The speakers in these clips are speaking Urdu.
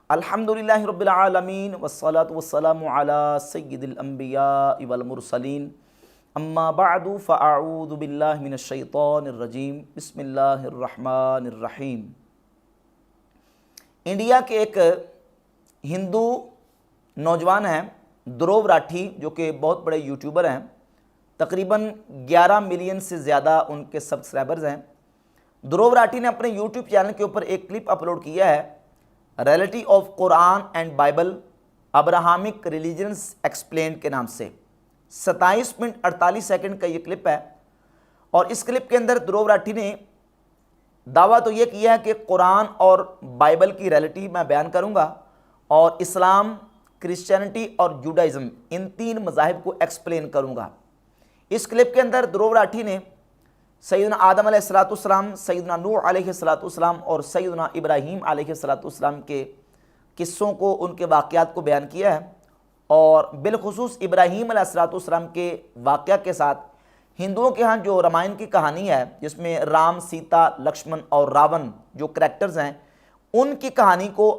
الحمدللہ رب العالمین والصلاة والسلام علی سید الانبیاء والمرسلین اما بعد فاعوذ باللہ من الشیطان الرجیم بسم اللہ الرحمن الرحیم۔ انڈیا کے ایک ہندو نوجوان ہیں دھرو راٹھی، جو کہ بہت بڑے یوٹیوبر ہیں، تقریباً 11 ملین سے زیادہ ان کے سبسکرائبرز ہیں۔ دھرو راٹھی نے اپنے یوٹیوب چینل کے اوپر ایک کلپ اپلوڈ کیا ہے، reality of Quran and Bible Abrahamic religions explained کے نام سے 27 منٹ 48 سیکنڈ کا یہ کلپ ہے۔ اور اس کلپ کے اندر دھرو راٹھی نے دعویٰ تو یہ کیا ہے کہ قرآن اور بائبل کی ریئلٹی میں بیان کروں گا، اور اسلام، کرسچینٹی اور جوڈائزم، ان 3 مذاہب کو ایکسپلین کروں گا۔ اس کلپ کے اندر دھرو راٹھی نے سیدنا آدم علیہ السلام، سیدنا نوح علیہ السلام اور سیدنا ابراہیم علیہ السلام کے قصوں کو، ان کے واقعات کو بیان کیا ہے، اور بالخصوص ابراہیم علیہ السلام کے واقعہ کے ساتھ ہندوؤں کے ہاں جو رامائن کی کہانی ہے، جس میں رام، سیتا، لکشمن اور راون جو کریکٹرز ہیں، ان کی کہانی کو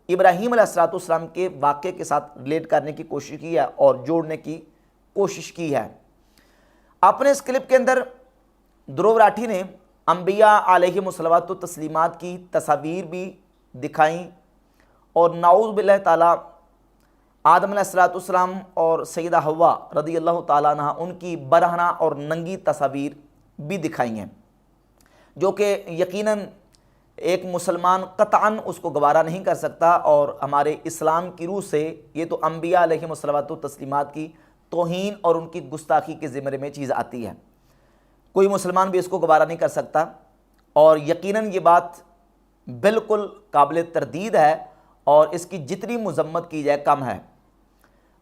ابراہیم علیہ السلام کے واقعے کے ساتھ ریلیٹ کرنے کی کوشش کی ہے اور جوڑنے کی کوشش کی ہے۔ اپنے اس کلپ کے اندر دھرو راٹھی نے انبیاء علیہ الصلوۃ والتسلیمات کی تصاویر بھی دکھائیں، اور نعوذ باللہ تعالیٰ آدم علیہ السلام اور سیدہ حوا رضی اللہ تعالیٰ عنہ، ان کی برہنہ اور ننگی تصاویر بھی دکھائی ہیں، جو کہ یقیناً ایک مسلمان قطعاً اس کو گوارا نہیں کر سکتا، اور ہمارے اسلام کی روح سے یہ تو انبیاء علیہ الصلوۃ والتسلیمات کی توہین اور ان کی گستاخی کے زمرے میں چیز آتی ہے۔ کوئی مسلمان بھی اس کو گوارا نہیں کر سکتا، اور یقیناً یہ بات بالکل قابل تردید ہے، اور اس کی جتنی مذمت کی جائے کم ہے۔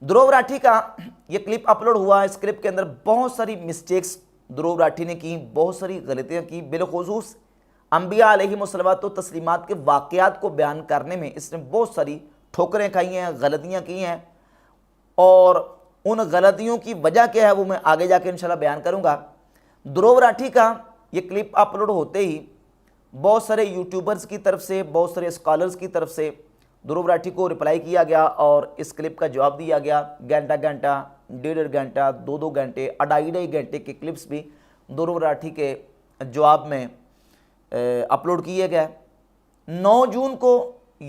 دھرو راٹھی کا یہ کلپ اپلوڈ ہوا، اس کلپ کے اندر بہت ساری مسٹیکس دھرو راٹھی نے کی، بہت ساری غلطیاں کی، بالخصوص انبیاء علیہ الصلوۃ والتسلیمات کے واقعات کو بیان کرنے میں اس نے بہت ساری ٹھوکریں کھائی ہیں، غلطیاں کی ہیں، اور ان غلطیوں کی وجہ کیا ہے وہ میں آگے جا کے انشاءاللہ بیان کروں گا۔ دھرو راٹھی کا یہ کلپ اپلوڈ ہوتے ہی بہت سارے یوٹیوبرز کی طرف سے، بہت سارے اسکالرز کی طرف سے دھرو راٹھی کو رپلائی کیا گیا، اور اس کلپ کا جواب دیا گیا۔ گھنٹہ گھنٹہ، 1.5 گھنٹہ، 2 گھنٹے، 2.5 گھنٹے کے کلپس بھی دھرو راٹھی کے جواب میں اپلوڈ کیے گئے۔ 9 جون کو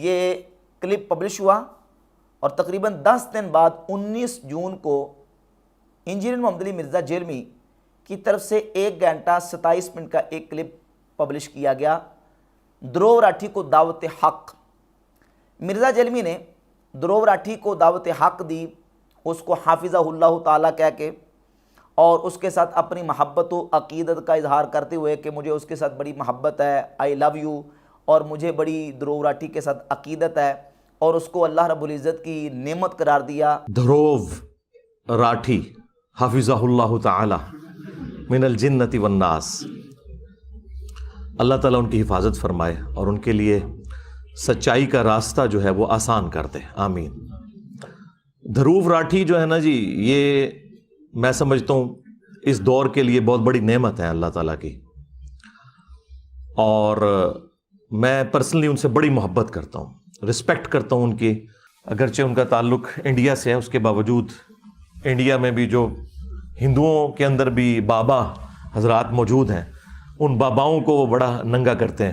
یہ کلپ پبلش ہوا، اور تقریباً 10 دن بعد 19 جون کو انجینئر محمد علی مرزا جیلمی کی طرف سے 1 گھنٹہ 27 منٹ کا ایک کلپ پبلش کیا گیا، دھرو راٹھی کو دعوت حق۔ مرزا جیلمی نے دھرو راٹھی کو دعوت حق دی، اس کو حافظہ اللہ تعالیٰ کہہ کے، اور اس کے ساتھ اپنی محبت و عقیدت کا اظہار کرتے ہوئے کہ مجھے اس کے ساتھ بڑی محبت ہے، آئی لو یو، اور مجھے بڑی دھرو راٹھی کے ساتھ عقیدت ہے، اور اس کو اللہ رب العزت کی نعمت قرار دیا۔ دھرو راٹھی حافظہ اللہ تعالی من الجنت والناس، اللہ تعالیٰ ان کی حفاظت فرمائے اور ان کے لیے سچائی کا راستہ جو ہے وہ آسان کر دے، آمین۔ دھرو راٹھی جو ہے نا جی، یہ میں سمجھتا ہوں اس دور کے لیے بہت بڑی نعمت ہے اللہ تعالیٰ کی، اور میں پرسنلی ان سے بڑی محبت کرتا ہوں، رسپیکٹ کرتا ہوں ان کی، اگرچہ ان کا تعلق انڈیا سے ہے، اس کے باوجود انڈیا میں بھی جو ہندوؤں کے اندر بھی بابا حضرات موجود ہیں، ان باباؤں کو وہ بڑا ننگا کرتے ہیں،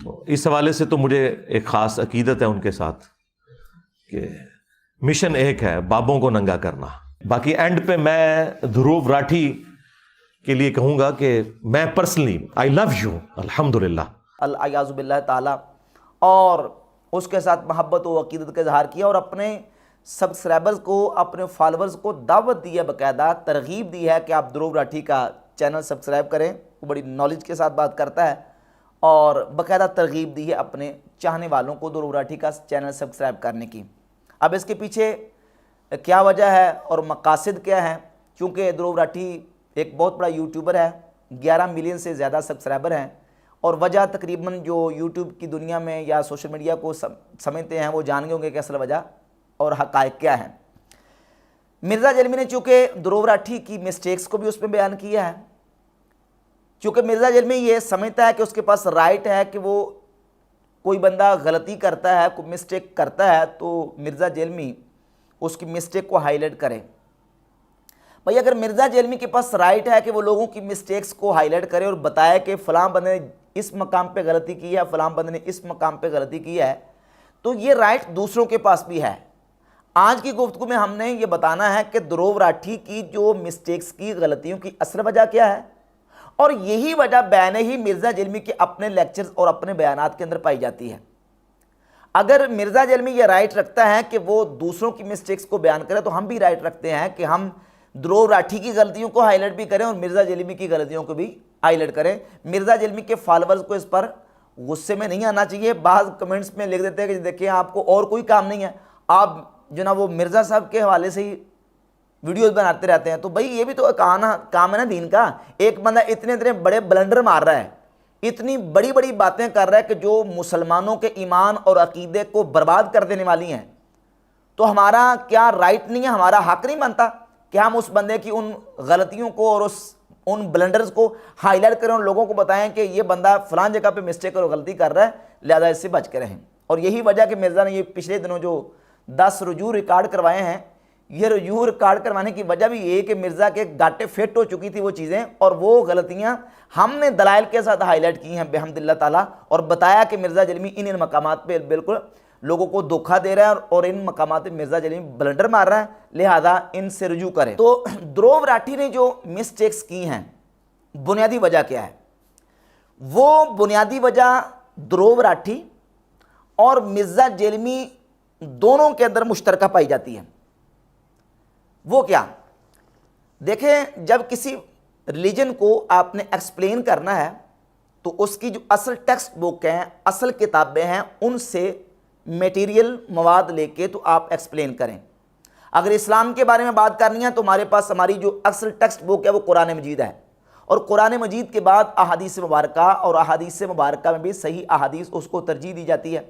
تو اس حوالے سے تو مجھے ایک خاص عقیدت ہے ان کے ساتھ کہ مشن ایک ہے، بابوں کو ننگا کرنا۔ باقی اینڈ پہ میں دھرو راٹھی کے لیے کہوں گا کہ میں پرسنلی آئی لو یو، الحمدللہ، الیاذ باللہ تعالیٰ، اور اس کے ساتھ محبت و عقیدت کا اظہار کیا، اور اپنے سبسکرائبرز کو، اپنے فالورز کو دعوت دی ہے، باقاعدہ ترغیب دی ہے کہ آپ دھرو راٹھی کا چینل سبسکرائب کریں، وہ بڑی نالج کے ساتھ بات کرتا ہے، اور باقاعدہ ترغیب دی ہے اپنے چاہنے والوں کو دھرو راٹھی کا چینل سبسکرائب کرنے کی۔ اب اس کے پیچھے کیا وجہ ہے اور مقاصد کیا ہیں؟ کیونکہ دھرو راٹھی ایک بہت بڑا یوٹیوبر ہے، 11 ملین سے زیادہ سبسکرائبر ہیں، اور وجہ تقریباً جو یوٹیوب کی دنیا میں یا سوشل میڈیا کو سمجھتے ہیں وہ جان گئے ہوں گے کہ اصل وجہ اور حقائق کیا ہیں۔ مرزا جیلمی نے چونکہ دھرو راٹھی کی مسٹیکس کو بھی اس میں بیان کیا ہے، چونکہ مرزا جیلمی یہ سمجھتا ہے کہ اس کے پاس رائٹ ہے کہ وہ کوئی بندہ غلطی کرتا ہے, کوئی مسٹیک کرتا ہے, تو مرزا جیلمی اس کی مسٹیک کو ہائی لائٹ کرے. بھئی اگر مرزا جیلمی کے پاس رائٹ ہے کہ وہ لوگوں کی مسٹیکس کو ہائی لائٹ کرے اور بتائے کہ فلاں بندے نے اس مقام پہ غلطی کی ہے, فلاں بندے نے اس مقام پہ غلطی کی ہے, تو یہ رائٹ دوسروں کے پاس بھی ہے. آج کی گفتگو میں ہم نے یہ بتانا ہے کہ دھرو راٹھی کی جو مسٹیکس کی, غلطیوں کی اصل وجہ کیا ہے, اور یہی وجہ بین ہی مرزا جیلمی کے اپنے لیکچرز اور اپنے بیانات کے اندر پائی جاتی ہے. اگر مرزا جیلمی یہ رائٹ رکھتا ہے کہ وہ دوسروں کی مسٹیکس کو بیان کرے, تو ہم بھی رائٹ رکھتے ہیں کہ ہم دھرو راٹھی کی غلطیوں کو ہائی لائٹ بھی کریں اور مرزا جیلمی کی غلطیوں کو بھی ہائی لائٹ کریں. مرزا جیلمی کے فالورز کو اس پر غصے میں نہیں آنا چاہیے. بعض کمنٹس میں لکھ دیتے ہیں کہ دیکھیں آپ کو اور کوئی کام نہیں ہے, آپ جو نا وہ مرزا صاحب کے حوالے سے ہی ویڈیوز بناتے رہتے ہیں. تو بھائی یہ بھی تو کام ہے نا دین کا. ایک بندہ اتنے بڑے بلنڈر مار رہا ہے, اتنی بڑی بڑی باتیں کر رہا ہے کہ جو مسلمانوں کے ایمان اور عقیدے کو برباد کر دینے والی ہیں, تو ہمارا کیا رائٹ نہیں ہے, ہمارا حق نہیں بنتا کہ ہم اس بندے کی ان غلطیوں کو اور ان بلنڈرز کو ہائی لائٹ کریں اور لوگوں کو بتائیں کہ یہ بندہ فلاں جگہ پہ مسٹیک اور غلطی کر رہا ہے, لہذا اس سے بچ کے رہیں. اور یہی وجہ کہ مرزا نے یہ پچھلے دنوں جو 10 رجوع ریکارڈ کروائے ہیں, یہ رجوع ریکارڈ کروانے کی وجہ بھی یہ کہ مرزا کے گاٹے فٹ ہو چکی تھی وہ چیزیں, اور وہ غلطیاں ہم نے دلائل کے ساتھ ہائی لائٹ کی ہیں بحمد اللہ تعالیٰ, اور بتایا کہ مرزا جیلمی ان مقامات پہ بالکل لوگوں کو دھوکہ دے رہا ہے اور ان مقامات پہ مرزا جیلمی بلنڈر مار رہا ہے, لہذا ان سے رجوع کریں. تو دھرو راٹھی نے جو مسٹیکس کی ہیں, بنیادی وجہ کیا ہے؟ وہ بنیادی وجہ دھرو راٹھی اور مرزا جیلمی دونوں کے اندر مشترکہ پائی جاتی ہے. وہ کیا؟ دیکھیں, جب کسی ریلیجن کو آپ نے ایکسپلین کرنا ہے تو اس کی جو اصل ٹیکسٹ بک ہیں, اصل کتابیں ہیں, ان سے میٹیریل مواد لے کے تو آپ ایکسپلین کریں. اگر اسلام کے بارے میں بات کرنی ہے تو ہمارے پاس ہماری جو اصل ٹیکسٹ بک ہے وہ قرآن مجید ہے, اور قرآن مجید کے بعد احادیث مبارکہ, اور احادیث مبارکہ میں بھی صحیح احادیث اس کو ترجیح دی جاتی ہے.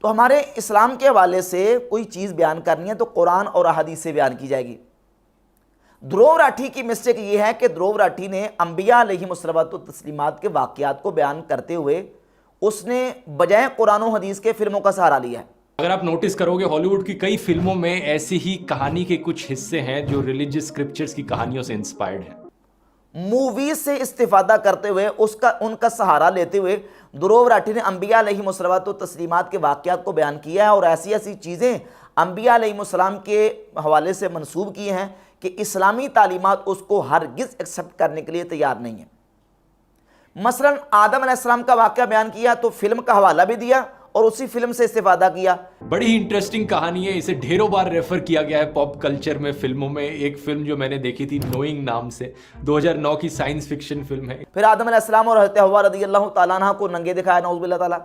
تو ہمارے اسلام کے حوالے سے کوئی چیز بیان کرنی ہے تو قرآن اور احادیث سے بیان کی جائے گی. دھرو راٹھی کی مسٹیک یہ ہے کہ دھرو راٹھی نے انبیاء علیہم الصلوۃ والتسلیمات کے واقعات کو بیان کرتے ہوئے اس نے بجائے قرآن و حدیث کے فلموں کا سہارا لیا ہے. اگر آپ نوٹس کرو گے ہالی ووڈ کی کئی فلموں میں ایسی ہی کہانی کے کچھ حصے ہیں جو ریلیجیس اسکرپچرز کی کہانیوں سے انسپائرڈ ہیں. موویز سے استفادہ کرتے ہوئے ان کا سہارا لیتے ہوئے دھرو راٹھی نے انبیاء علیہم الصلوۃ والتسلیمات کے واقعات کو بیان کیا ہے, اور ایسی ایسی چیزیں انبیاء علیہم السلام کے حوالے سے منسوب کی ہیں کہ اسلامی تعلیمات اس کو ہرگز ایکسیپٹ کرنے کے لیے تیار نہیں ہیں. مثلا آدم علیہ السلام کا واقعہ بیان کیا تو فلم کا حوالہ بھی دیا اور اسی فلم سے استفادہ کیا. بڑی ہی انٹرسٹنگ کہانی ہے, اسے ڈھیروں بار ریفر کیا گیا ہے پاپ کلچر میں, فلموں میں. ایک فلم جو میں نے دیکھی تھی نوئنگ نام سے, 2009 کی سائنس فکشن فلم ہے. پھر آدم علیہ السلام اور حضرت حوا رضی اللہ تعالیٰ عنہ کو ننگے دکھایا, نعوذ باللہ تعالیٰ.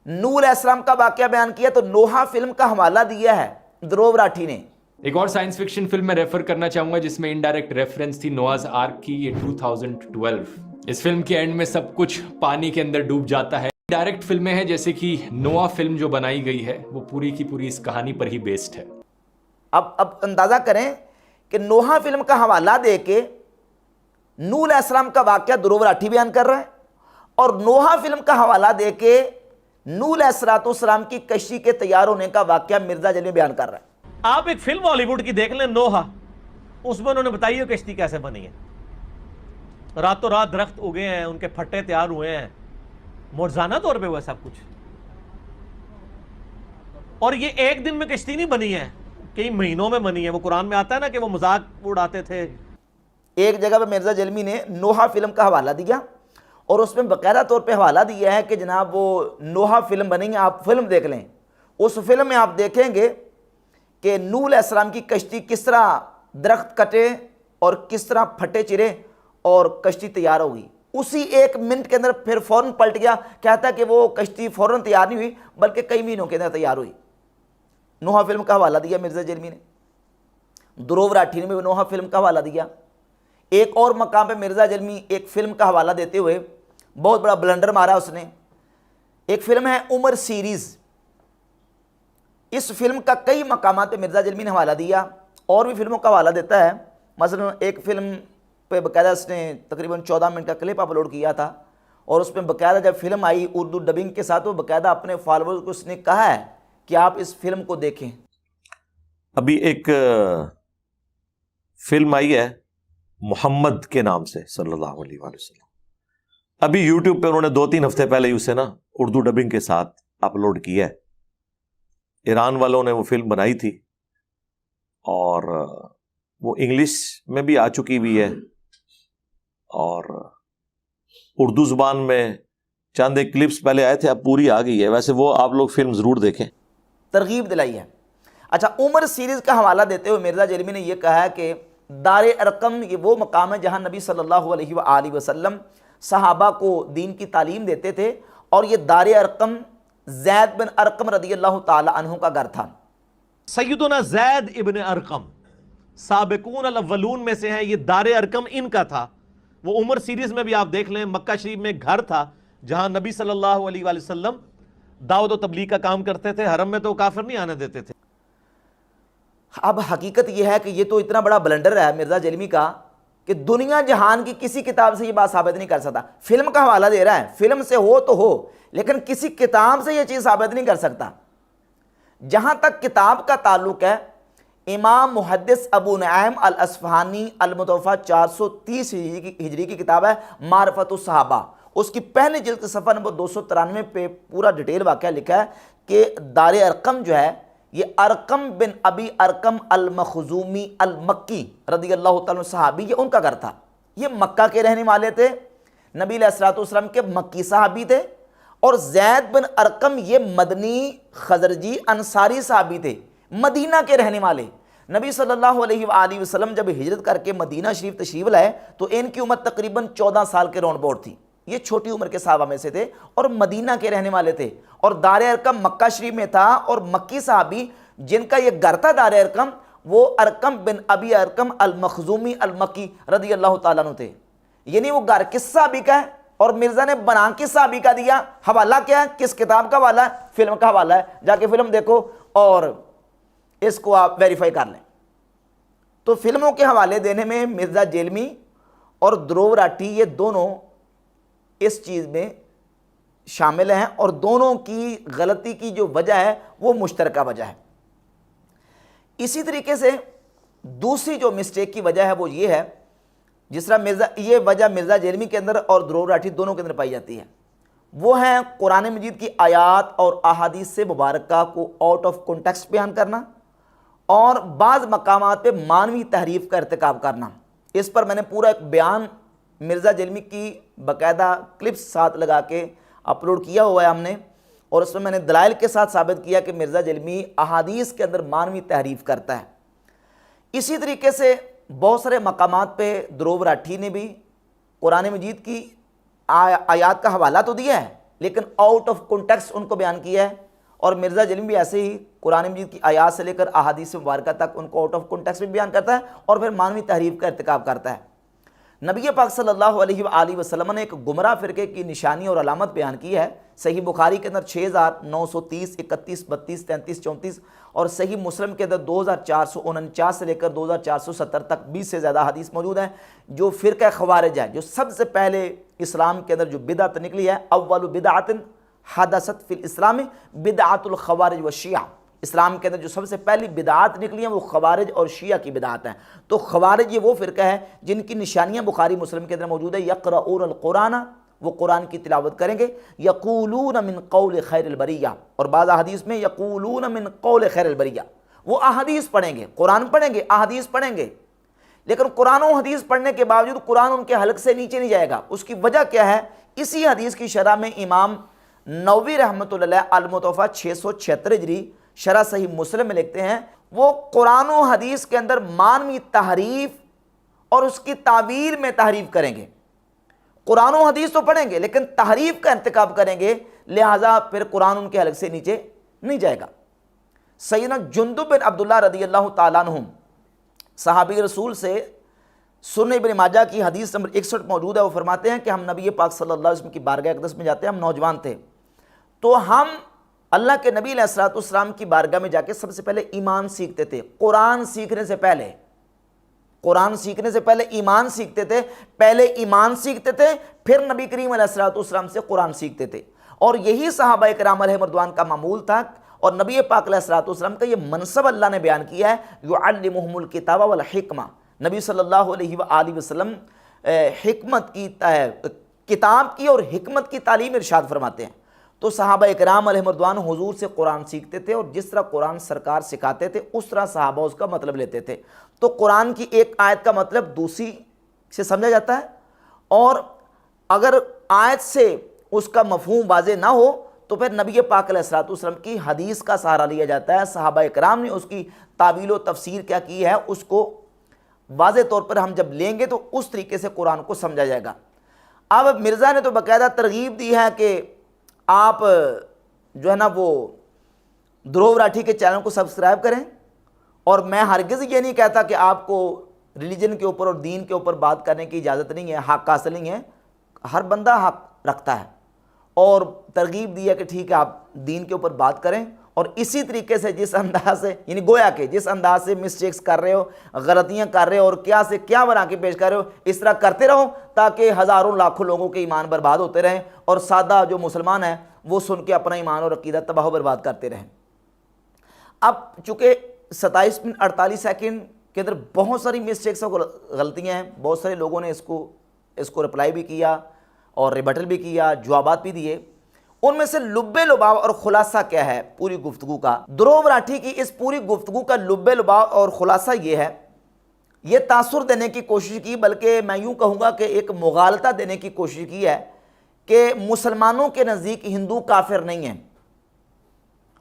نوح علیہ السلام کا واقعہ بیان کیا تو نوحہ فلم کا حوالہ دیا ہے دھرو راٹھی نے. ایک اور سائنس فکشن فلم میں ریفر کرنا چاہوں گا جس میں انڈائریکٹ ریفرنس تھی نوآز آرک کی, یہ 2012. اس فلم کے اینڈ میں سب کچھ پانی کے اندر ڈوب جاتا ہے. ڈائریکٹ فلمیں ہیں جیسے کہ نوآ فلم جو بنائی گئی ہے وہ پوری کی پوری اس کہانی پر ہی بیسڈ ہے. اب اندازہ کریں کہ نوحہ فلم کا حوالہ دے کے نوح علیہ السلام کا واقعہ دھرو راٹھی بیان کر رہا ہے, اور نوحہ فلم کا حوالہ دے کے نوح علیہ السلام کی کشتی کے تیار ہونے کا واقعہ مرزا جیلمی بیان کر رہا ہے. آپ ایک فلم ہالی ووڈ کی دیکھ لیں نوحہ, اس میں انہوں نے بتائی ہے کشتی کیسے بنی ہے. راتوں رات درخت اگے ہیں, ان کے پھٹے تیار ہوئے ہیں, معجزانہ طور پہ ہوا سب کچھ. اور یہ ایک دن میں کشتی نہیں بنی ہے, کئی مہینوں میں بنی ہے. وہ قرآن میں آتا ہے نا کہ وہ مذاق اڑاتے تھے. ایک جگہ پہ مرزا جیلمی نے نوحہ فلم کا حوالہ دیا اور اس میں باقاعدہ طور پہ حوالہ دیا ہے کہ جناب وہ نوحہ فلم بنی ہے, آپ فلم دیکھ لیں. اس فلم میں آپ دیکھیں گے کہ نوح علیہ السلام کی کشتی کس طرح درخت کٹے اور کس طرح پھٹے چرے اور کشتی تیار ہوگی. اسی 1 منٹ کے اندر پھر فوراً پلٹ گیا, کہتا کہ وہ کشتی فوراً تیار نہیں ہوئی بلکہ کئی مہینوں کے اندر تیار ہوئی. نوحہ فلم کا حوالہ دیا مرزا جیلمی نے. دھرو راٹھی نے بھی نوحہ فلم کا حوالہ دیا. ایک اور مقام پہ مرزا جیلمی ایک فلم کا حوالہ دیتے ہوئے بہت بڑا بلنڈر مارا اس نے. ایک فلم ہے عمر سیریز, اس فلم کا کئی مقامات پہ مرزا جیلمی نے حوالہ دیا, اور بھی فلموں کا حوالہ دیتا ہے. مثلا ایک فلم پہ باقاعدہ اس نے تقریباً 14 منٹ کا کلپ اپلوڈ کیا تھا, اور اس میں باقاعدہ جب فلم آئی اردو ڈبنگ کے ساتھ، وہ باقاعدہ اپنے فالوورز کو اس نے کہا ہے کہ آپ اس فلم کو دیکھیں۔ ابھی ایک فلم آئی ہے محمد کے نام سے صلی اللہ علیہ وآلہ وسلم، ابھی یوٹیوب پہ انہوں نے 2-3 ہفتے پہلے ہی اسے نا اردو ڈبنگ کے ساتھ اپلوڈ کیا ہے۔ ایران والوں نے وہ فلم بنائی تھی اور وہ انگلش میں بھی آ چکی ہوئی ہے، اور اردو زبان میں چند ایک کلپس پہلے آئے تھے، اب پوری آ گئی ہے۔ ویسے وہ آپ لوگ فلم ضرور دیکھیں۔ ترغیب دلائی ہے۔ اچھا، عمر سیریز کا حوالہ دیتے ہوئے مرزا جیلمی نے یہ کہا ہے کہ دار ارقم یہ وہ مقام ہے جہاں نبی صلی اللہ علیہ وآلہ وسلم صحابہ کو دین کی تعلیم دیتے تھے، اور یہ دار ارقم زید بن ارقم رضی اللہ تعالی عنہ کا گھر تھا۔ سیدنا زید ابن ارقم سابقون الاولون میں سے ہیں، یہ دار ارقم ان کا تھا۔ وہ عمر سیریز میں بھی آپ دیکھ لیں، مکہ شریف میں ایک گھر تھا جہاں نبی صلی اللہ علیہ وآلہ وسلم دعوت و تبلیغ کا کام کرتے تھے، حرم میں تو کافر نہیں آنے دیتے تھے۔ اب حقیقت یہ ہے کہ یہ تو اتنا بڑا بلنڈر ہے مرزا جیلمی کا کہ دنیا جہان کی کسی کتاب سے یہ بات ثابت نہیں کر سکتا۔ فلم کا حوالہ دے رہا ہے، فلم سے ہو تو ہو، لیکن کسی کتاب سے یہ چیز ثابت نہیں کر سکتا۔ جہاں تک کتاب کا تعلق ہے، امام محدث ابو نعیم الاصفہانی المتوفیٰ 430 ہجری کی کتاب ہے معرفت الصحابہ، اس کی پہلی جلد صفحہ نمبر 293 پہ پورا ڈیٹیل واقعہ لکھا ہے کہ دار ارقم جو ہے یہ ارقم بن ابی ارقم المخزومی المکی رضی اللہ تعالیٰ صحابی، یہ ان کا گھر تھا۔ یہ مکہ کے رہنے والے تھے، نبی علیہ الصلوۃ والسلام کے مکی صحابی تھے، اور زید بن ارقم یہ مدنی خزرجی انصاری صحابی تھے، مدینہ کے رہنے والے۔ نبی صلی اللہ علیہ وآلہ وسلم جب ہجرت کر کے مدینہ شریف تشریف لائے تو ان کی عمر تقریباً 14 سال کے راؤنڈ بورڈ تھی۔ یہ چھوٹی عمر کے صحابہ میں سے تھے اور مدینہ کے رہنے والے تھے، اور دار ارقم مکہ شریف میں تھا، اور مکی صحابی جن کا یہ گھر تھا دار ارقم، وہ ارقم بن ابی ارقم المخزومی المکی رضی اللہ تعالیٰ عنہ تھے۔ یعنی وہ گھر کس صحابی کا ہے، اور مرزا نے بنا کس صحابی کا دیا؟ حوالہ کیا ہے؟ کس کتاب کا حوالہ ہے؟ فلم کا حوالہ ہے۔ جا کے فلم دیکھو اور اس کو آپ ویریفائی کر لیں۔ تو فلموں کے حوالے دینے میں مرزا جیلمی اور دروو راٹھی یہ دونوں اس چیز میں شامل ہیں، اور دونوں کی غلطی کی جو وجہ ہے وہ مشترکہ وجہ ہے۔ اسی طریقے سے دوسری جو مسٹیک کی وجہ ہے وہ یہ ہے، جس طرح یہ وجہ مرزا جیلمی کے اندر اور دروو راٹھی دونوں کے اندر پائی جاتی ہے، وہ ہیں قرآن مجید کی آیات اور احادیث سے مبارکہ کو آؤٹ آف کنٹیکسٹ بیان کرنا، اور بعض مقامات پہ معنوی تحریف کا ارتکاب کرنا۔ اس پر میں نے پورا ایک بیان مرزا جیلمی کی باقاعدہ کلپس ساتھ لگا کے اپلوڈ کیا ہوا ہے ہم نے، اور اس میں نے دلائل کے ساتھ ثابت کیا کہ مرزا جیلمی احادیث کے اندر معنوی تحریف کرتا ہے۔ اسی طریقے سے بہت سارے مقامات پہ دروو راٹھی نے بھی قرآن مجید کی آیات کا حوالہ تو دیا ہے، لیکن آؤٹ آف کنٹیکسٹ ان کو بیان کیا ہے، اور مرزا جیلمی بھی ایسے ہی قرآن مجید کی آیات سے لے کر احادیث مبارکہ تک ان کو آؤٹ آف کنٹیکسٹ بھی بیان کرتا ہے، اور پھر معنوی تحریف کا ارتکاب کرتا ہے۔ نبی پاک صلی اللہ علیہ وآلہ وسلم نے ایک گمراہ فرقے کی نشانی اور علامت بیان کی ہے، صحیح بخاری کے اندر 6930 31 32 33 34، اور صحیح مسلم کے اندر 2449 سے لے کر 2470 تک 20 سے زیادہ حدیث موجود ہیں۔ جو فرقہ خوارج ہے، جو سب سے پہلے اسلام کے اندر جو بدعت نکلی ہے، اول بدعت حدثت فی الاسلام بدعت الخوارج والشیعہ، اسلام کے اندر جو سب سے پہلی بدعات نکلی ہیں وہ خوارج اور شیعہ کی بدعات ہیں۔ تو خوارج یہ وہ فرقہ ہے جن کی نشانیاں بخاری مسلم کے اندر موجود ہے، یقرؤون القرآن، وہ قرآن کی تلاوت کریں گے، یقولون من قول خیر البریہ، اور بعض احادیث میں یقولون من قول خیر البریہ، وہ احادیث پڑھیں گے، قرآن پڑھیں گے، احادیث پڑھیں گے، لیکن قرآن و حدیث پڑھنے کے باوجود قرآن ان کے حلق سے نیچے نہیں جائے گا۔ اس کی وجہ کیا ہے؟ اسی حدیث کی شرح میں امام نووی رحمۃ اللہ علیہ المتوفیٰ 676 ہجری شرح صحیح مسلم میں لکھتے ہیں، وہ قرآن و حدیث کے اندر معنوی تحریف اور اس کی تعویل میں تحریف کریں گے۔ قرآن و حدیث تو پڑھیں گے لیکن تحریف کا ارتکاب کریں گے، لہٰذا پھر قرآن ان کے حلق سے نیچے نہیں جائے گا۔ سیدنا جندب بن عبداللہ رضی اللہ تعالیٰ عنہ صحابی رسول سے سنن ابن ماجہ کی حدیث نمبر 61 موجود ہے، وہ فرماتے ہیں کہ ہم نبی پاک صلی اللہ علیہ وسلم کی بارگاہ اقدس میں جاتے ہیں، ہم نوجوان تھے، تو ہم اللہ کے نبی علیہ الصلوۃ والسلام کی بارگاہ میں جا کے سب سے پہلے ایمان سیکھتے تھے، قرآن سیکھنے سے پہلے۔ قرآن سیکھنے سے پہلے ایمان سیکھتے تھے، پہلے ایمان سیکھتے تھے پھر نبی کریم علیہ الصلوۃ والسلام سے قرآن سیکھتے تھے، اور یہی صحابہ کرام علیہم رضوان کا معمول تھا، اور نبی پاک علیہ الصلوۃ والسلام کا یہ منصب اللہ نے بیان کیا ہے، یعلمہم الکتاب والحکمہ، نبی صلی اللہ علیہ وآلہ وسلم حکمت کی کتاب کی اور حکمت کی تعلیم ارشاد فرماتے ہیں۔ تو صحابہ اکرام علیہم رضوان حضور سے قرآن سیکھتے تھے، اور جس طرح قرآن سرکار سکھاتے تھے اس طرح صحابہ اس کا مطلب لیتے تھے۔ تو قرآن کی ایک آیت کا مطلب دوسری سے سمجھا جاتا ہے، اور اگر آیت سے اس کا مفہوم واضح نہ ہو تو پھر نبی پاک علیہ الصلوۃ والسلام کی حدیث کا سہارا لیا جاتا ہے۔ صحابہ اکرام نے اس کی تعویل و تفسیر کیا کی ہے، اس کو واضح طور پر ہم جب لیں گے تو اس طریقے سے قرآن کو سمجھا جائے گا۔ اب مرزا نے تو باقاعدہ ترغیب دی ہے کہ آپ جو ہے نا وہ دھرو راٹھی کے چینل کو سبسکرائب کریں، اور میں ہرگز یہ نہیں کہتا کہ آپ کو ریلیجن کے اوپر اور دین کے اوپر بات کرنے کی اجازت نہیں ہے، حق حاصل نہیں ہے، ہر بندہ حق رکھتا ہے، اور ترغیب دی ہے کہ ٹھیک ہے آپ دین کے اوپر بات کریں، اور اسی طریقے سے جس انداز سے یعنی گویا کہ جس انداز سے مسٹیکس کر رہے ہو، غلطیاں کر رہے ہو اور کیا سے کیا بنا کے پیش کر رہے ہو، اس طرح کرتے رہو تاکہ ہزاروں لاکھوں لوگوں کے ایمان برباد ہوتے رہیں، اور سادہ جو مسلمان ہیں وہ سن کے اپنا ایمان اور عقیدہ تباہ و برباد کرتے رہیں۔ اب چونکہ 27 منٹ 48 سیکنڈ کے اندر بہت ساری مسٹیکس اور غلطیاں ہیں، بہت سارے لوگوں نے اس کو رپلائی بھی کیا اور ریبٹل بھی کیا، جوابات بھی دیے، ان میں سے لب لباب اور خلاصہ کیا ہے پوری گفتگو کا؟ دھرو راٹھی کی اس پوری گفتگو کا لب لباب اور خلاصہ یہ ہے، یہ تاثر دینے کی کوشش کی، بلکہ میں یوں کہوں گا کہ ایک مغالطہ دینے کی کوشش کی ہے کہ مسلمانوں کے نزدیک ہندو کافر نہیں ہیں،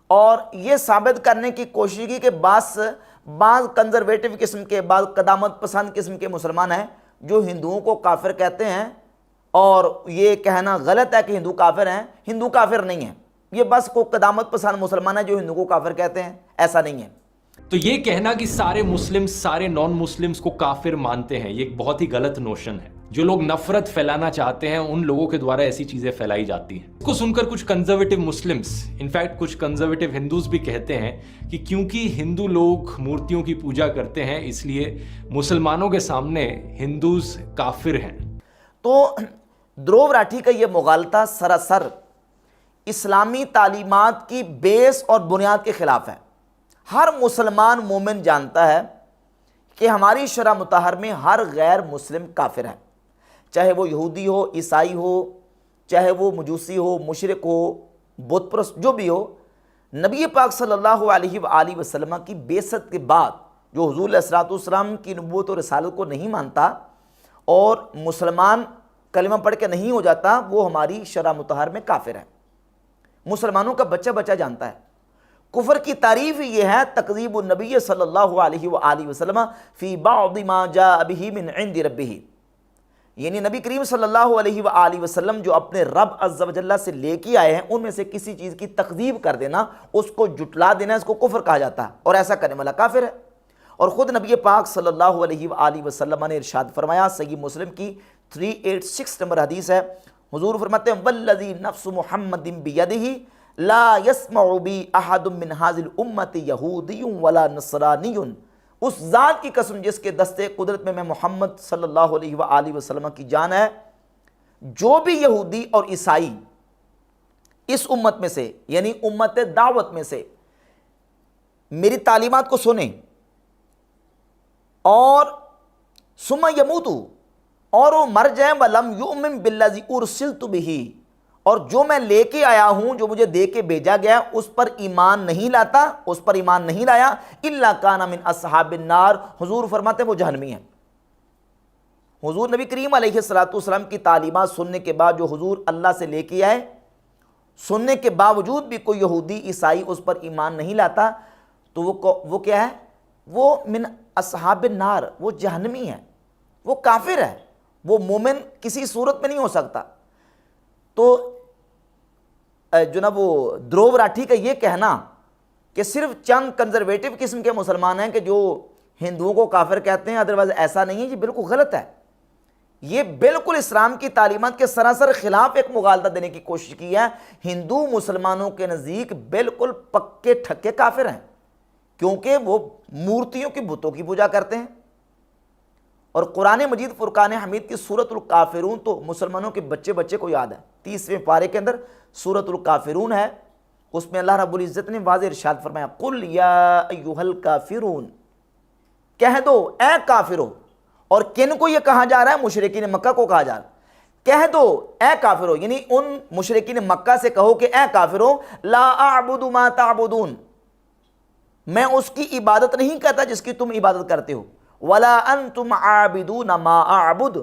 اور یہ ثابت کرنے کی کوشش کی کہ بعض کنزرویٹو قسم کے، بعض قدامت پسند قسم کے مسلمان ہیں جو ہندوؤں کو کافر کہتے ہیں، اور یہ کہنا غلط ہے کہ ہندو کافر ہیں، ہندو کافر نہیں ہیں، یہ بس کو قدامت پسند مسلمان ہیں جو ہندو کو کافر کہتے ہیں، ایسا نہیں ہے۔ تو یہ کہنا کہ سارے مسلم سارے نان مسلمز کو کافر مانتے ہیں، یہ ایک بہت ہی غلط نوشن ہے۔ جو لوگ نفرت پھیلانا چاہتے ہیں ان لوگوں کے دوارا ایسی چیزیں پھیلائی جاتی ہیں۔ اس کو سن کر کچھ کنزرویٹو مسلمز، انفیکٹ کچھ کنزرویٹو ہندوز بھی کہتے ہیں کہ کیونکہ ہندو لوگ مورتیوں کی پوجا کرتے ہیں اس لیے مسلمانوں کے سامنے ہندوز کافر ہیں۔ تو دھرو راٹھی کا یہ مغالطہ سراسر اسلامی تعلیمات کی بیس اور بنیاد کے خلاف ہے۔ ہر مسلمان مومن جانتا ہے کہ ہماری شرع مطہر میں ہر غیر مسلم کافر ہے، چاہے وہ یہودی ہو، عیسائی ہو، چاہے وہ مجوسی ہو، مشرک ہو، بت پرست جو بھی ہو۔ نبی پاک صلی اللہ علیہ وآلہ وسلم کی بعثت کے بعد جو حضور علیہ الصلوۃ والسلام کی نبوت اور رسالت کو نہیں مانتا اور مسلمان کلمہ پڑھ کے نہیں ہو جاتا، وہ ہماری شرع مطہر میں کافر ہے، مسلمانوں کا بچہ بچہ جانتا ہے۔ کفر کی تعریف یہ ہے تکذیب النبی صلی اللہ علیہ وآلہ وسلم فی بعض ما جاء به من عند ربہ، یعنی نبی کریم صلی اللہ علیہ وآلہ وسلم جو اپنے رب عز و جل سے لے کے آئے ہیں ان میں سے کسی چیز کی تکذیب کر دینا، اس کو جھٹلا دینا، اس کو کفر کہا جاتا ہے، اور ایسا کرنے والا کافر ہے۔ اور خود نبی پاک صلی اللہ علیہ وآلہ وسلم نے ارشاد فرمایا، صحیح مسلم کی 386 نمبر حدیث ہے، حضور فرماتے ہیں والذی نفس محمد بیدہ لا یسمع بی احد من هذه الامة یہودی ولا نصرانی، اس ذات کی قسم جس کے دستے قدرت میں محمد صلی اللہ علیہ وآلہ وسلم کی جان ہے، جو بھی یہودی اور عیسائی اس امت میں سے یعنی امت دعوت میں سے میری تعلیمات کو سنیں اور ثم یموتو، اور وہ مر جائیں، وَلَمْ يُؤْمِن بِالَّذِي أُرْسِلْتُ بِهِ، اور جو میں لے کے آیا ہوں، جو مجھے دے کے بھیجا گیا اس پر ایمان نہیں لاتا، اس پر ایمان نہیں لایا، إِلَّا كَانَ مِنْ أَصْحَابِ النَّارِ، حضور فرماتے ہیں وہ جہنمی ہیں۔ حضور نبی کریم علیہ الصلوۃ والسلام کی تعلیمات سننے کے بعد جو حضور اللہ سے لے کے آئے، سننے کے باوجود بھی کوئی یہودی عیسائی اس پر ایمان نہیں لاتا، تو وہ کیا ہے؟ وہ من اصحاب النار، وہ جہنمی ہے، وہ کافر ہے، وہ مومن کسی صورت میں نہیں ہو سکتا۔ تو جناب وہ دھرو راٹھی کا یہ کہنا کہ صرف چند کنزرویٹو قسم کے مسلمان ہیں کہ جو ہندوؤں کو کافر کہتے ہیں، ادروائز ایسا نہیں ہے، یہ بالکل غلط ہے۔ یہ بالکل اسلام کی تعلیمات کے سراسر خلاف ایک مغالطہ دینے کی کوشش کی ہے۔ ہندو مسلمانوں کے نزدیک بالکل پکے ٹھکے کافر ہیں، کیونکہ وہ مورتیوں کی بتوں کی پوجا کرتے ہیں۔ اور قرآن مجید فرقان حمید کی سورۃ الکافرون تو مسلمانوں کے بچے بچے کو یاد ہے. 30ویں پارے کے اندر سورۃ الکافرون ہے, اس میں اللہ رب العزت نے واضح ارشاد فرمایا قل یا ایھا الکافرون, کہہ دو اے کافرو. اور کن کو یہ کہا جا رہا ہے؟ مشرکین مکہ کو کہا جا رہا ہے. کہہ دو اے کافرو, یعنی ان مشرکین مکہ سے کہو کہ اے کافرو لا اعبد ما تعبدون, میں اس کی عبادت نہیں کرتا جس کی تم عبادت کرتے ہو, ولا انتم عابدون ما اعبد,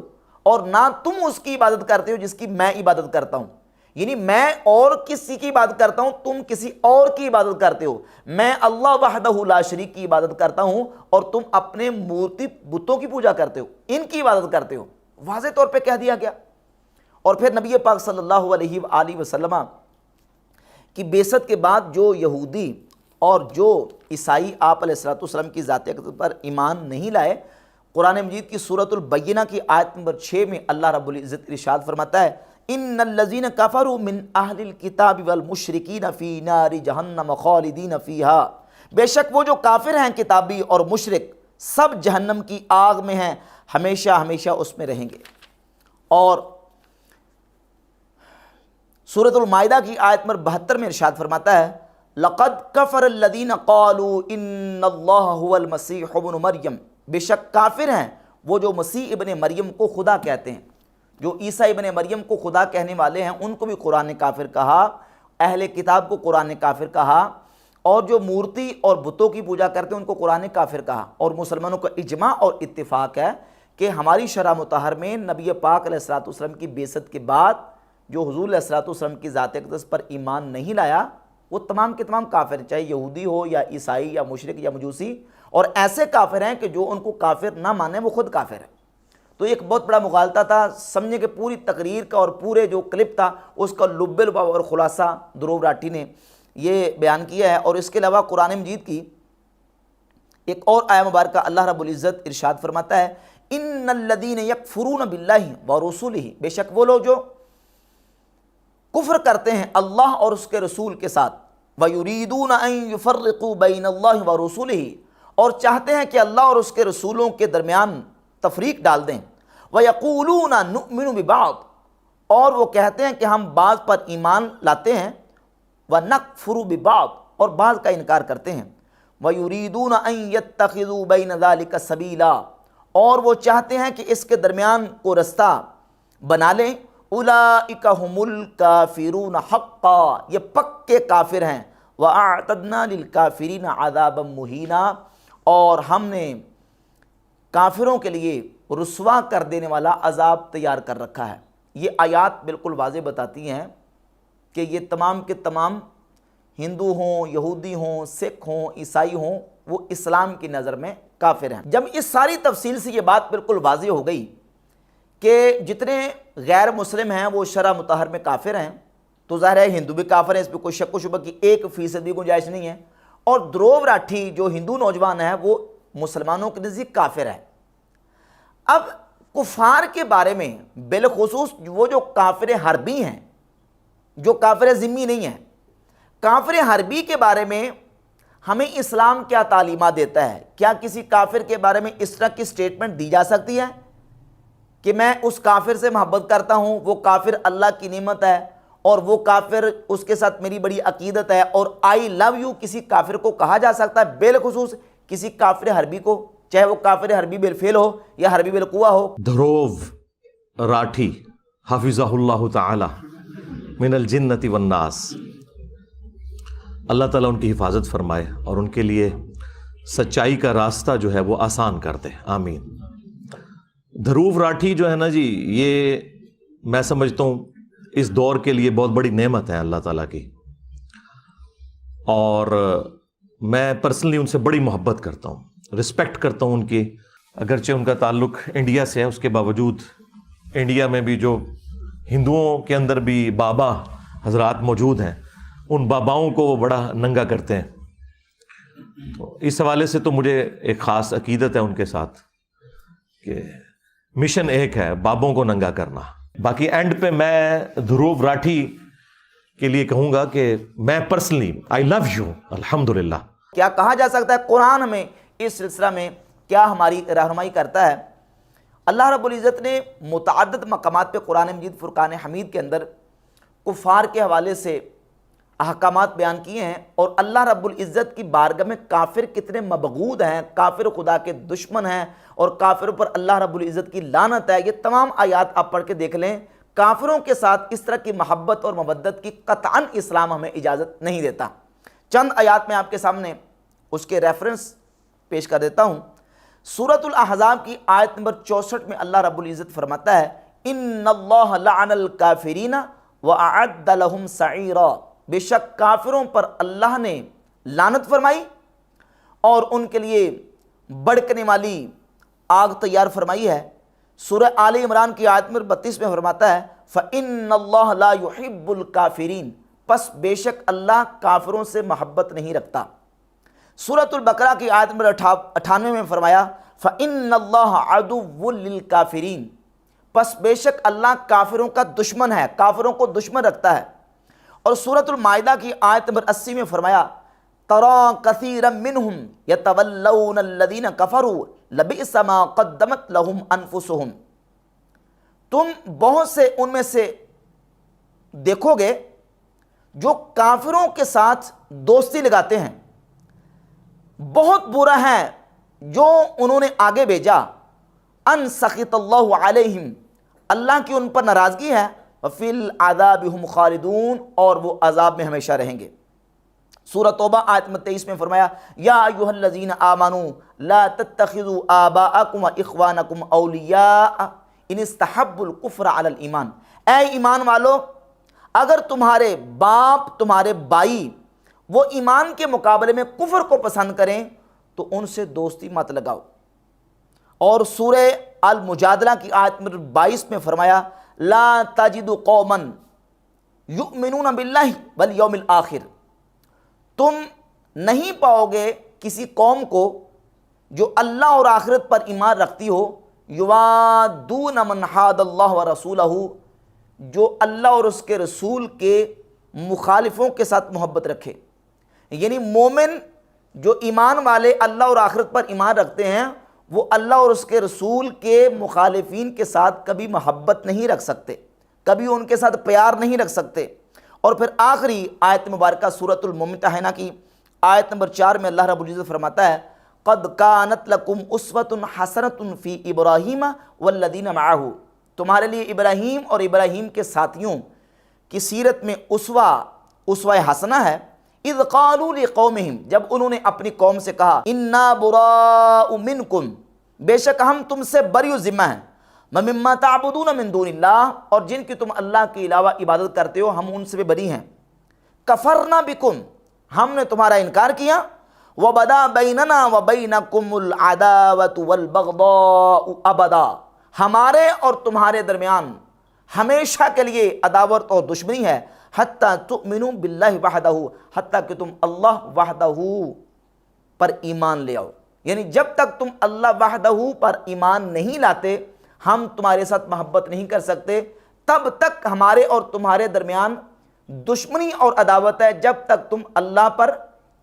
اور نہ تم اس کی عبادت کرتے ہو جس کی میں عبادت کرتا ہوں. یعنی میں اور کسی کی عبادت کرتا ہوں, تم کسی اور کی عبادت کرتے ہو. میں اللہ وحدہ لا شریک کی عبادت کرتا ہوں اور تم اپنے مورتی بتوں کی پوجا کرتے ہو, ان کی عبادت کرتے ہو. واضح طور پہ کہہ دیا گیا. اور پھر نبی پاک صلی اللہ علیہ وآلہ وسلم کی بعثت کے بعد جو یہودی اور جو عیسائی آپ علیہ السلام کی ذات اقدس پر ایمان نہیں لائے, قرآن مجید کی سورۃ البینہ کی آیت نمبر 6 میں اللہ رب العزت ارشاد فرماتا ہے ان الذین کفروا من اہل الکتاب والمشرکین فی نار جہنم خالدین فیہا, بے شک وہ جو کافر ہیں کتابی اور مشرک سب جہنم کی آگ میں ہیں, ہمیشہ ہمیشہ اس میں رہیں گے. اور سورۃ المائدہ کی آیت نمبر 72 میں ارشاد فرماتا ہے لقد کفر الذین قالوا ان اللہ هو المسیح ابن مریم, بے شک کافر ہیں وہ جو مسیح ابن مریم کو خدا کہتے ہیں. جو عیسیٰ ابن مریم کو خدا کہنے والے ہیں ان کو بھی قرآن نے کافر کہا, اہل کتاب کو قرآن نے کافر کہا, اور جو مورتی اور بتوں کی پوجا کرتے ہیں ان کو قرآن نے کافر کہا. اور مسلمانوں کا اجماع اور اتفاق ہے کہ ہماری شرع مطہر میں نبی پاک علیہ السلام کی بعثت کے بعد جو حضور علیہ السلام کی ذات اقدس پر ایمان نہیں لایا وہ تمام کے تمام کافر ہیں, چاہے یہودی ہو یا عیسائی یا مشرک یا مجوسی. اور ایسے کافر ہیں کہ جو ان کو کافر نہ مانے وہ خود کافر ہیں. تو ایک بہت بڑا مغالطہ تھا. سمجھیں کہ پوری تقریر کا اور پورے جو کلپ تھا اس کا لب لباب اور خلاصہ دروب راٹھی نے یہ بیان کیا ہے. اور اس کے علاوہ قرآن مجید کی ایک اور آیہ مبارکہ اللہ رب العزت ارشاد فرماتا ہے ان الذین یکفرون باللہ ورسولہ, بے شک وہ لوگ جو کفر کرتے ہیں اللہ اور اس کے رسول کے ساتھ, وَيُرِيدُونَ أَن يُفَرِّقُوا بَيْنَ اللَّهِ وَرُسُولِهِ, اور چاہتے ہیں کہ اللہ اور اس کے رسولوں کے درمیان تفریق ڈال دیں. وَيَقُولُونَ نُؤْمِنُ بِبَعْضٍ, اور وہ کہتے ہیں کہ ہم بعض پر ایمان لاتے ہیں. وَنَكْفُرُ بِبَعْضٍ, اور بعض کا انکار کرتے ہیں. وَيُرِيدُونَ أَن يَتَّخِذُوا بَيْنَ ذَلِكَ سَبِيلًا, اور وہ چاہتے ہیں کہ اس کے درمیان کو رستہ بنا لیں. اولئک هم الکافرون حقا, یہ پکے کافر ہیں. واعتدنا للکافرین عذابا مہینا, اور ہم نے کافروں کے لیے رسوا کر دینے والا عذاب تیار کر رکھا ہے. یہ آیات بالکل واضح بتاتی ہیں کہ یہ تمام کے تمام ہندو ہوں, یہودی ہوں, سکھ ہوں, عیسائی ہوں, وہ اسلام کی نظر میں کافر ہیں. جب اس ساری تفصیل سے یہ بات بالکل واضح ہو گئی کہ جتنے غیر مسلم ہیں وہ شرع مطہر میں کافر ہیں, تو ظاہر ہے ہندو بھی کافر ہیں, اس پہ کوئی شک و شبہ کی 1% بھی گنجائش نہیں ہے. اور دروب راٹھی جو ہندو نوجوان ہے وہ مسلمانوں کے نزدیک کافر ہے. اب کفار کے بارے میں بالخصوص وہ جو کافر حربی ہیں, جو کافر ذمی نہیں ہیں, کافر حربی کے بارے میں ہمیں اسلام کیا تعلیمات دیتا ہے؟ کیا کسی کافر کے بارے میں اس طرح کی سٹیٹمنٹ دی جا سکتی ہے کہ میں اس کافر سے محبت کرتا ہوں, وہ کافر اللہ کی نعمت ہے اور وہ کافر اس کے ساتھ میری بڑی عقیدت ہے, اور آئی لو یو کسی کافر کو کہا جا سکتا ہے, بالخصوص کسی کافر حربی کو, چاہے وہ کافر حربی بالفعل ہو یا حربی بالقوہ ہو؟ دھروو راٹھی حفظہ اللہ تعالی من الجنت والناس, اللہ تعالیٰ ان کی حفاظت فرمائے اور ان کے لیے سچائی کا راستہ جو ہے وہ آسان کر دے, آمین. دھروو راٹھی جو ہے نا جی, یہ میں سمجھتا ہوں اس دور کے لیے بہت بڑی نعمت ہے اللہ تعالیٰ کی, اور میں پرسنلی ان سے بڑی محبت کرتا ہوں, رسپیکٹ کرتا ہوں ان کی. اگرچہ ان کا تعلق انڈیا سے ہے, اس کے باوجود انڈیا میں بھی جو ہندوؤں کے اندر بھی بابا حضرات موجود ہیں, ان باباؤں کو وہ بڑا ننگا کرتے ہیں. تو اس حوالے سے تو مجھے ایک خاص عقیدت ہے ان کے ساتھ کہ مشن ایک ہے, بابوں کو ننگا کرنا. باقی اینڈ پہ میں دھروو راٹھی کے لیے کہوں گا کہ میں پرسنلی آئی لو یو, الحمدللہ. کیا کہا جا سکتا ہے؟ قرآن ہمیں اس سلسلہ میں کیا ہماری رہنمائی کرتا ہے اللہ رب العزت نے متعدد مقامات پہ قرآن مجید فرقان حمید کے اندر کفار کے حوالے سے احکامات بیان کیے ہیں، اور اللہ رب العزت کی بارگاہ میں کافر کتنے مبغوض ہیں، کافر خدا کے دشمن ہیں، اور کافروں پر اللہ رب العزت کی لعنت ہے۔ یہ تمام آیات آپ پڑھ کے دیکھ لیں، کافروں کے ساتھ اس طرح کی محبت اور مودت کی قطعاً اسلام ہمیں اجازت نہیں دیتا۔ چند آیات میں آپ کے سامنے اس کے ریفرنس پیش کر دیتا ہوں۔ سورۃ الاحزاب کی آیت نمبر 64 میں اللہ رب العزت فرماتا ہے ان اللہ لعن الکافرین وَأَعَدَّ لَهُمْ سَعِيرًا، بے شک کافروں پر اللہ نے لعنت فرمائی اور ان کے لیے بڑکنے والی آگ تیار فرمائی ہے۔ سورہ آل عمران کی آیت نمبر 32 میں فرماتا ہے فَإِنَّ اللَّهَ لَا يُحِبُّ الْكَافِرِينَ، پس بے شک اللہ کافروں سے محبت نہیں رکھتا۔ سورۃ البقرہ کی آیت نمبر 98 میں فرمایا فَإِنَّ اللَّهَ عَدُوٌّ لِلْكَافِرِينَ، پس بے شک اللہ کافروں کا دشمن ہے، کافروں کو دشمن رکھتا ہے۔ اور سورۃ المائدہ کی آیت نمبر 80 میں فرمایا تَرَىٰ كَثِيرًا مِّنْهُمْ يَتَوَلَّوْنَ الَّذِينَ كَفَرُوا لَبِئْسَ مَا قَدَّمَتْ لَهُمْ أَنفُسُهُمْ، تم بہت سے ان میں سے دیکھو گے جو کافروں کے ساتھ دوستی لگاتے ہیں، بہت برا ہے جو انہوں نے آگے بھیجا، ان سخط اللہ علیہم، اللہ کی ان پر ناراضگی ہے، وفی العذاب ہم خالدون، اور وہ عذاب میں ہمیشہ رہیں گے۔ سورہ توبہ آیت 23 میں فرمایا یا ایھا الذین آمنوا لا تتخذوا آباءکم واخوانکم اولیاء ان استحبوا الکفر علی الایمان، اے ایمان والو اگر تمہارے باپ تمہارے بھائی وہ ایمان کے مقابلے میں کفر کو پسند کریں تو ان سے دوستی مت لگاؤ۔ اور سورہ المجادلہ کی آیت نمبر 22 میں فرمایا لا تجد قوما یؤمنون باللہ والیوم الآخر، تم نہیں پاؤ گے کسی قوم کو جو اللہ اور آخرت پر ایمان رکھتی ہو، یوادون من حاد اللہ ورسولہ، جو اللہ اور اس کے رسول کے مخالفوں کے ساتھ محبت رکھے۔ یعنی مومن جو ایمان والے اللہ اور آخرت پر ایمان رکھتے ہیں وہ اللہ اور اس کے رسول کے مخالفین کے ساتھ کبھی محبت نہیں رکھ سکتے، کبھی ان کے ساتھ پیار نہیں رکھ سکتے۔ اور پھر آخری آیت مبارکہ سورۃ الممتحنہ کی آیت نمبر 4 میں اللہ رب العزت فرماتا ہے قد کانت لکم اسوۃ حسنۃ فی ابراہیم والذین معہ، تمہارے لیے ابراہیم اور ابراہیم کے ساتھیوں کی سیرت میں اسوہ حسنہ ہے، اذ قالوا لقومہم، جب انہوں نے اپنی قوم سے کہا انا براء منکم، بے شک ہم تم سے بری و ذمہ ہیں، ومما تعبدون من دون اللہ، اور جن کی تم اللہ کے علاوہ عبادت کرتے ہو ہم ان سے بری ہیں، کفرنا بکم، ہم نے تمہارا انکار کیا، وبدا بیننا وبینکم العداوۃ والبغضاء ابدا، ہمارے اور تمہارے درمیان ہمیشہ کے لیے عداوت اور دشمنی ہے، حتیٰ تؤمنوا باللہ وحدہ، حتیٰ کہ تم اللہ وحدہ پر ایمان لے آؤ۔ یعنی جب تک تم اللہ وحدہ پر ایمان نہیں لاتے ہم تمہارے ساتھ محبت نہیں کر سکتے، تب تک ہمارے اور تمہارے درمیان دشمنی اور عداوت ہے جب تک تم اللہ پر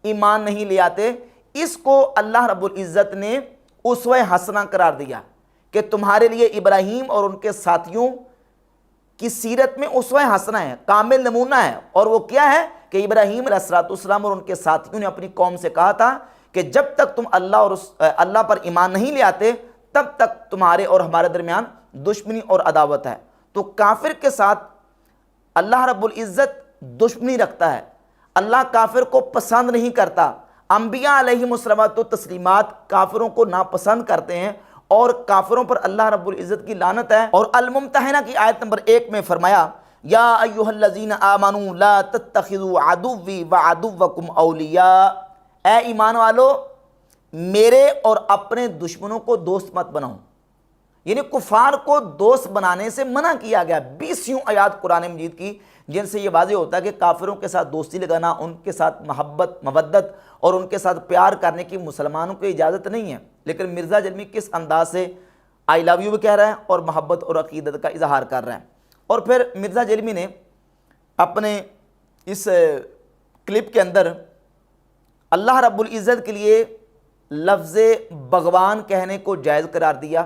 ایمان نہیں لے آتے۔ اس کو اللہ رب العزت نے اسوہ حسنہ قرار دیا کہ تمہارے لیے ابراہیم اور ان کے ساتھیوں کی سیرت میں اسوہ حسنہ ہے، کامل نمونہ ہے، اور وہ کیا ہے کہ ابراہیم علیہ السلام اور ان کے ساتھیوں نے اپنی قوم سے کہا تھا کہ جب تک تم اللہ پر ایمان نہیں لے آتے تب تک تمہارے اور ہمارے درمیان دشمنی اور عداوت ہے۔ تو کافر کے ساتھ اللہ رب العزت دشمنی رکھتا ہے، اللہ کافر کو پسند نہیں کرتا، انبیاء علیہم الصلوۃ والتسلیمات کافروں کو ناپسند کرتے ہیں اور کافروں پر اللہ رب العزت کی لعنت ہے۔ اور الممتحنہ کی آیت نمبر 1 میں فرمایا یا ایھا الذین آمنوا لا تتخذوا عدوی وعدوکم اولیاء، اے ایمان والو میرے اور اپنے دشمنوں کو دوست مت بناؤ، یعنی کفار کو دوست بنانے سے منع کیا گیا۔ 20 آیات قرآن مجید کی جن سے یہ واضح ہوتا ہے کہ کافروں کے ساتھ دوستی لگانا، ان کے ساتھ محبت مودت اور ان کے ساتھ پیار کرنے کی مسلمانوں کو اجازت نہیں ہے۔ لیکن مرزا جلمی کس انداز سے آئی لو یو بھی کہہ رہا ہے اور محبت اور عقیدت کا اظہار کر رہا ہے۔ اور پھر مرزا جلمی نے اپنے اس کلپ کے اندر اللہ رب العزت کے لیے لفظ بغوان کہنے کو جائز قرار دیا،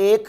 1